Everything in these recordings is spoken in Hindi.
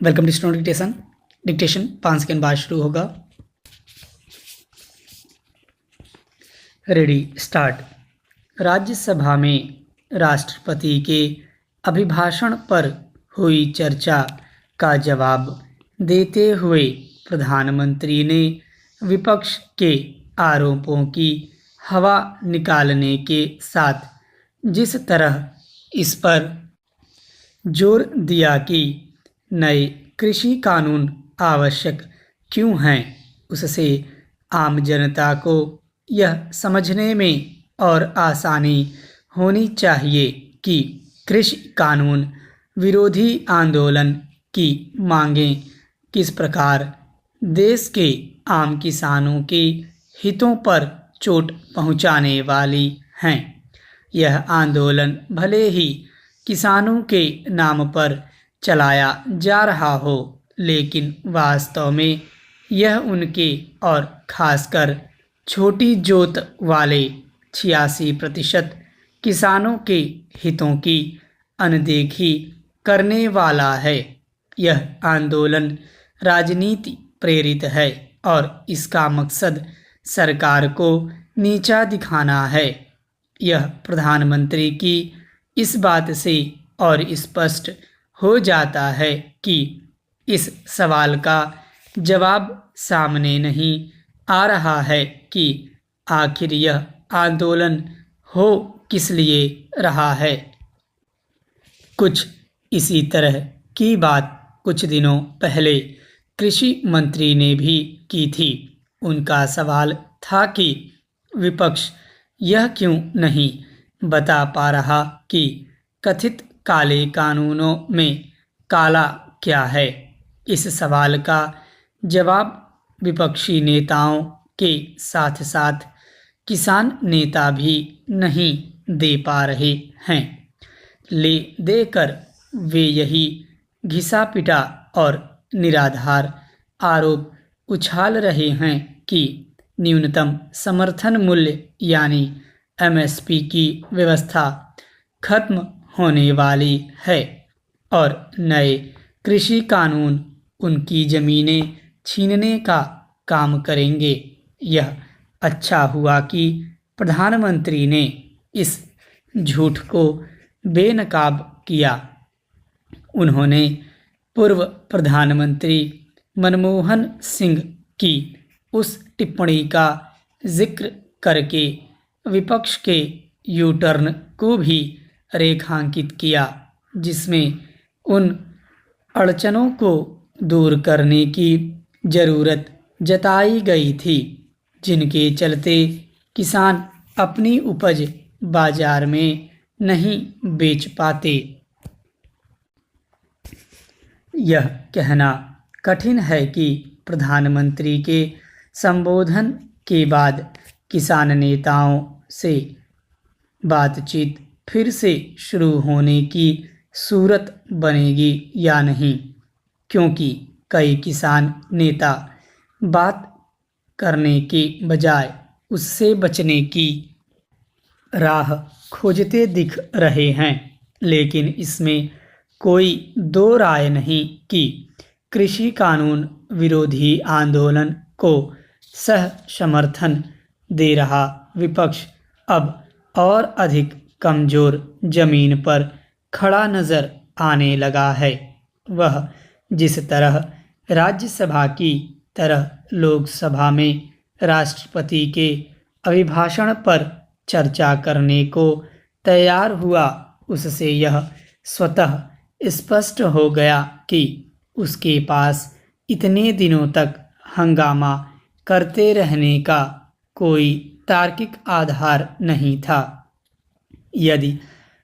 Welcome to student dictation. Dictation 5 second बाद शुरू होगा। Ready start. राज्यसभा में राष्ट्रपति के अभिभाषण पर हुई चर्चा का जवाब देते हुए प्रधानमंत्री ने विपक्ष के आरोपों की हवा निकालने के साथ जिस तरह इस पर जोर दिया कि नए कृषि कानून आवश्यक क्यों हैं, उससे आम जनता को यह समझने में और आसानी होनी चाहिए कि कृषि कानून विरोधी आंदोलन की मांगें किस प्रकार देश के आम किसानों के हितों पर चोट पहुंचाने वाली हैं। यह आंदोलन भले ही किसानों के नाम पर चलाया जा रहा हो, लेकिन वास्तव में यह उनके और खासकर छोटी जोत वाले 86% किसानों के हितों की अनदेखी करने वाला है। यह आंदोलन राजनीति प्रेरित है और इसका मकसद सरकार को नीचा दिखाना है। यह प्रधानमंत्री की इस बात से और स्पष्ट हो जाता है कि इस सवाल का जवाब सामने नहीं आ रहा है कि आखिर यह आंदोलन हो किस लिए रहा है। कुछ इसी तरह की बात कुछ दिनों पहले कृषि मंत्री ने भी की थी। उनका सवाल था कि विपक्ष यह क्यों नहीं बता पा रहा कि कथित काले कानूनों में काला क्या है। इस सवाल का जवाब विपक्षी नेताओं के साथ साथ किसान नेता भी नहीं दे पा रहे हैं। ले देकर वे यही घिसा पिटा और निराधार आरोप उछाल रहे हैं कि न्यूनतम समर्थन मूल्य यानी MSP की व्यवस्था खत्म होने वाली है और नए कृषि कानून उनकी जमीनें छीनने का काम करेंगे। यह अच्छा हुआ कि प्रधानमंत्री ने इस झूठ को बेनकाब किया। उन्होंने पूर्व प्रधानमंत्री मनमोहन सिंह की उस टिप्पणी का जिक्र करके विपक्ष के यू-टर्न को भी रेखांकित किया, जिसमें उन अड़चनों को दूर करने की जरूरत जताई गई थी जिनके चलते किसान अपनी उपज बाजार में नहीं बेच पाते। यह कहना कठिन है कि प्रधानमंत्री के संबोधन के बाद किसान नेताओं से बातचीत फिर से शुरू होने की सूरत बनेगी या नहीं, क्योंकि कई किसान नेता बात करने के बजाय उससे बचने की राह खोजते दिख रहे हैं। लेकिन इसमें कोई दो राय नहीं कि कृषि कानून विरोधी आंदोलन को सह समर्थन दे रहा विपक्ष अब और अधिक कमजोर जमीन पर खड़ा नजर आने लगा है। वह जिस तरह राज्यसभा की तरह लोकसभा में राष्ट्रपति के अभिभाषण पर चर्चा करने को तैयार हुआ, उससे यह स्वतः स्पष्ट हो गया कि उसके पास इतने दिनों तक हंगामा करते रहने का कोई तार्किक आधार नहीं था। यदि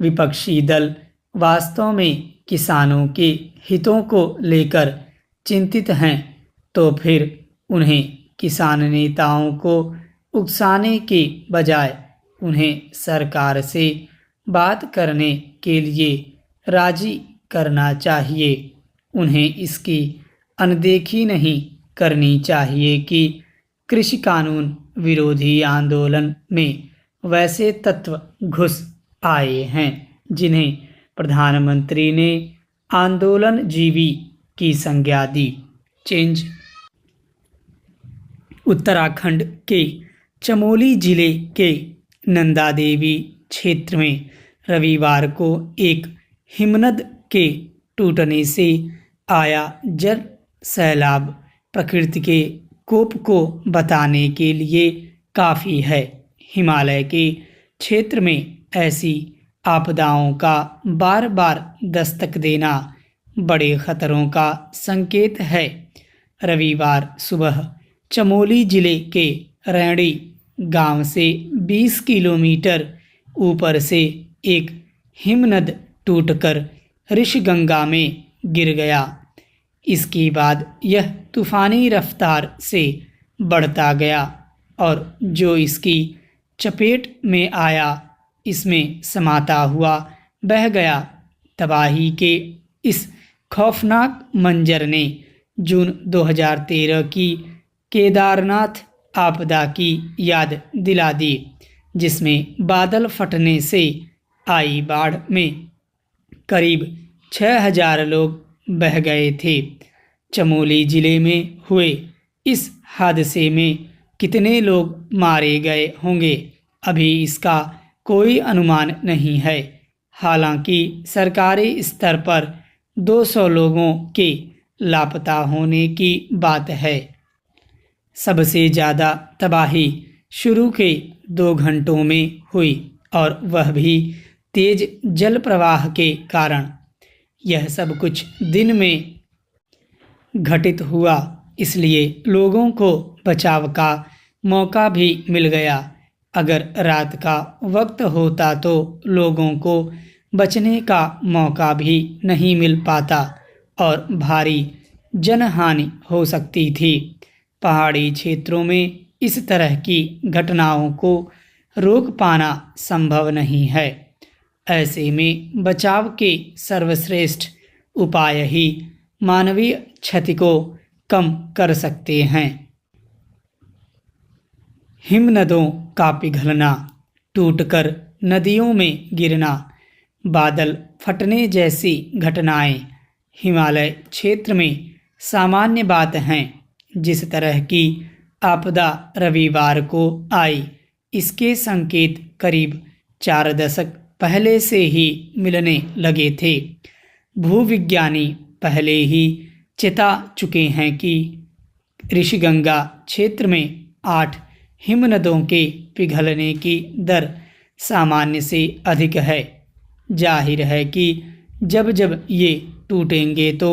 विपक्षी दल वास्तव में किसानों के हितों को लेकर चिंतित हैं, तो फिर उन्हें किसान नेताओं को उकसाने के बजाय उन्हें सरकार से बात करने के लिए राजी करना चाहिए। उन्हें इसकी अनदेखी नहीं करनी चाहिए कि कृषि कानून विरोधी आंदोलन में वैसे तत्व घुस आए हैं जिन्हें प्रधानमंत्री ने आंदोलन जीवी की संज्ञा दी। चेंज। उत्तराखंड के चमोली जिले के नंदा देवी क्षेत्र में रविवार को एक हिमनद के टूटने से आया जल सैलाब प्रकृति के कोप को बताने के लिए काफ़ी है। हिमालय के क्षेत्र में ऐसी आपदाओं का बार बार दस्तक देना बड़े खतरों का संकेत है। रविवार सुबह चमोली जिले के रैणी गांव से 20 किलोमीटर ऊपर से एक हिमनद टूटकर ऋषिगंगा में गिर गया। इसके बाद यह तूफानी रफ्तार से बढ़ता गया और जो इसकी चपेट में आया इसमें समाता हुआ बह गया। तबाही के इस खौफनाक मंजर ने जून 2013 की केदारनाथ आपदा की याद दिला दी, जिसमें बादल फटने से आई बाढ़ में करीब 6000 लोग बह गए थे। चमोली जिले में हुए इस हादसे में कितने लोग मारे गए होंगे, अभी इसका कोई अनुमान नहीं है। हालांकि सरकारी स्तर पर 200 लोगों के लापता होने की बात है। सबसे ज़्यादा तबाही शुरू के 2 घंटों में हुई और वह भी तेज जल प्रवाह के कारण। यह सब कुछ दिन में घटित हुआ, इसलिए लोगों को बचाव का मौका भी मिल गया। अगर रात का वक्त होता तो लोगों को बचने का मौका भी नहीं मिल पाता और भारी जनहानि हो सकती थी। पहाड़ी क्षेत्रों में इस तरह की घटनाओं को रोक पाना संभव नहीं है। ऐसे में बचाव के सर्वश्रेष्ठ उपाय ही मानवीय क्षति को कम कर सकते हैं। हिमनदों का पिघलना, टूटकर नदियों में गिरना, बादल फटने जैसी घटनाएं हिमालय क्षेत्र में सामान्य बात हैं। जिस तरह की आपदा रविवार को आई, इसके संकेत करीब 4 दशक पहले से ही मिलने लगे थे। भूविज्ञानी पहले ही चेता चुके हैं कि ऋषिगंगा क्षेत्र में 8 हिमनदों के पिघलने की दर सामान्य से अधिक है। जाहिर है कि जब जब ये टूटेंगे तो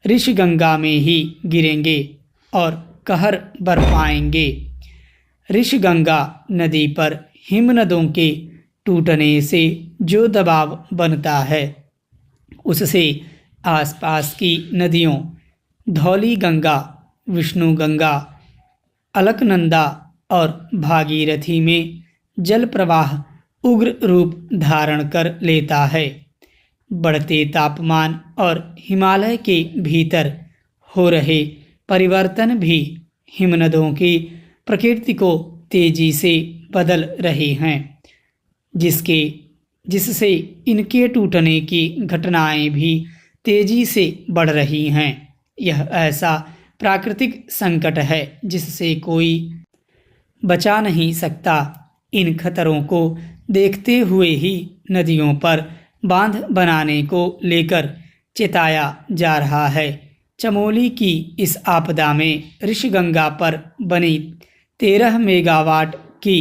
ऋषिगंगा में ही गिरेंगे और कहर बरपाएंगे। ऋषिगंगा नदी पर हिमनदों के टूटने से जो दबाव बनता है, उससे आसपास की नदियों धौली गंगा, विष्णु गंगा, अलकनंदा और भागीरथी में जल प्रवाह उग्र रूप धारण कर लेता है। बढ़ते तापमान और हिमालय के भीतर हो रहे परिवर्तन भी हिमनदों की प्रकृति को तेजी से बदल रहे हैं, जिससे इनके टूटने की घटनाएं भी तेजी से बढ़ रही हैं। यह ऐसा प्राकृतिक संकट है जिससे कोई बचा नहीं सकता। इन खतरों को देखते हुए ही नदियों पर बांध बनाने को लेकर चेताया जा रहा है। चमोली की इस आपदा में ऋषिगंगा पर बनी 13 मेगावाट की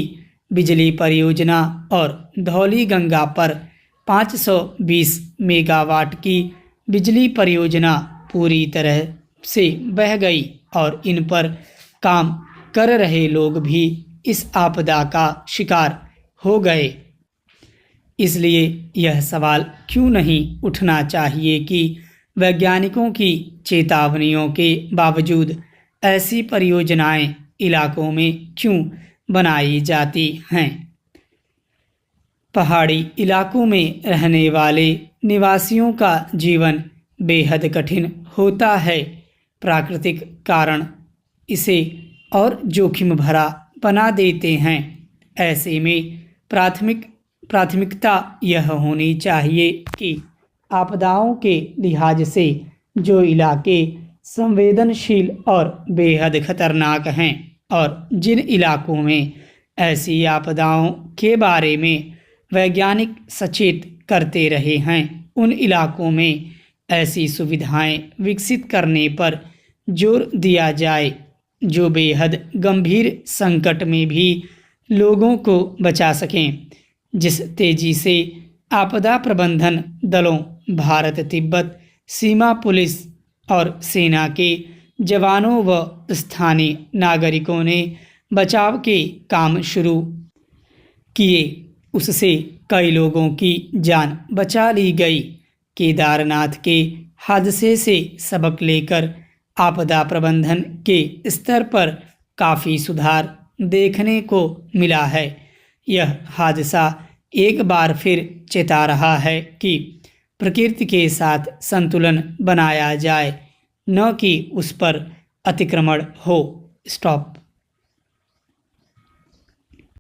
बिजली परियोजना और धौली गंगा पर 520 मेगावाट की बिजली परियोजना पूरी तरह से बह गई और इन पर काम कर रहे लोग भी इस आपदा का शिकार हो गए। इसलिए यह सवाल क्यों नहीं उठना चाहिए कि वैज्ञानिकों की चेतावनियों के बावजूद ऐसी परियोजनाएं इलाकों में क्यों बनाई जाती हैं। पहाड़ी इलाकों में रहने वाले निवासियों का जीवन बेहद कठिन होता है। प्राकृतिक कारण इसे और जोखिम भरा बना देते हैं। ऐसे में प्राथमिकता यह होनी चाहिए कि आपदाओं के लिहाज से जो इलाके संवेदनशील और बेहद खतरनाक हैं और जिन इलाकों में ऐसी आपदाओं के बारे में वैज्ञानिक सचेत करते रहे हैं, उन इलाकों में ऐसी सुविधाएं विकसित करने पर जोर दिया जाए जो बेहद गंभीर संकट में भी लोगों को बचा सकें। जिस तेजी से आपदा प्रबंधन दलों, भारत तिब्बत सीमा पुलिस और सेना के जवानों व स्थानीय नागरिकों ने बचाव के काम शुरू किए, उससे कई लोगों की जान बचा ली गई। केदारनाथ के हादसे से सबक लेकर आपदा प्रबंधन के स्तर पर काफ़ी सुधार देखने को मिला है। यह हादसा एक बार फिर चेता रहा है कि प्रकृति के साथ संतुलन बनाया जाए, न कि उस पर अतिक्रमण हो। स्टॉप।